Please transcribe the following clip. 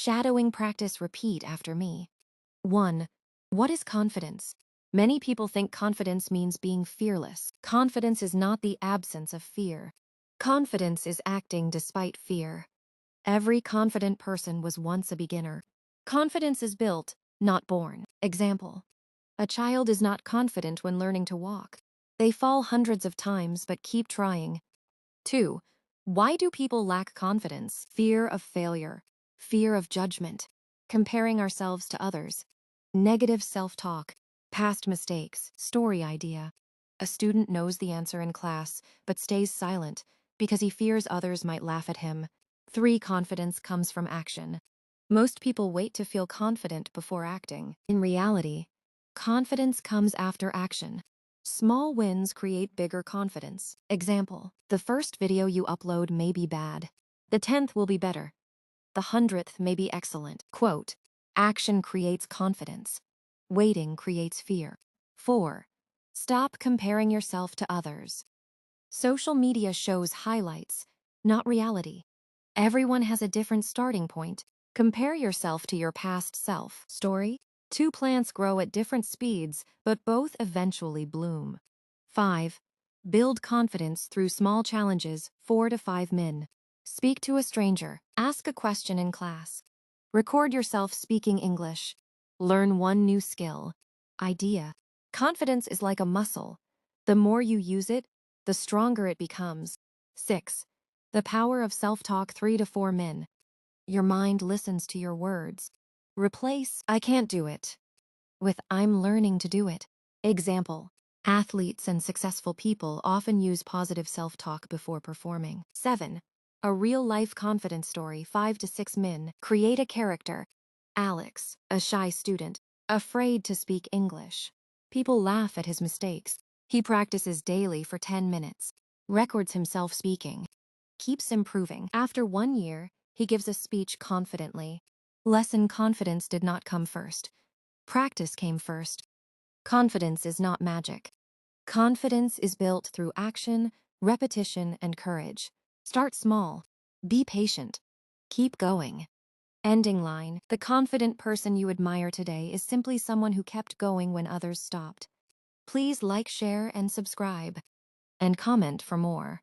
Shadowing practice. Repeat after me. 1. What is confidence? Many people think confidence means being fearless. Confidence is not the absence of fear. Confidence is acting despite fear. Every confident person was once a beginner. Confidence is built, not born. Example: a child is not confident when learning to walk. They fall hundreds of times but keep trying. 2. Why do people lack confidence? Fear of failure, fear of judgment, comparing ourselves to others, negative self-talk, past mistakes, story idea. A student knows the answer in class but stays silent because he fears others might laugh at him. 3. Confidence comes from action. Most people wait to feel confident before acting. In reality, confidence comes after action. Small wins create bigger confidence. Example: the first video you upload may be bad. The 10th will be better. The 100th may be excellent. Quote: action creates confidence. Waiting creates fear. 4. Stop comparing yourself to others. Social media shows highlights, not reality. Everyone has a different starting point. Compare yourself to your past self. Story: two plants grow at different speeds, but both eventually bloom. 5. Build confidence through small challenges. 4 to 5 min. Speak to a stranger. Ask a question in class. Record yourself speaking English. Learn one new skill. Idea: confidence is like a muscle. The more you use it, the stronger it becomes. 6. The power of self-talk. 3 to 4 min. Your mind listens to your words. Replace "I can't do it" with "I'm learning to do it." Example: athletes and successful people often use positive self-talk before performing. 7. A real-life confidence story. 5 to 6 min. Create a character. Alex, a shy student, afraid to speak English. People laugh at his mistakes. He practices daily for 10 minutes. Records himself speaking. Keeps improving. After 1 year, he gives a speech confidently. Lesson: confidence did not come first. Practice came first. Confidence is not magic. Confidence is built through action, repetition, and courage. Start small. Be patient. Keep going. Ending line: the confident person you admire today is simply someone who kept going when others stopped. Please like, share, and subscribe. And comment for more.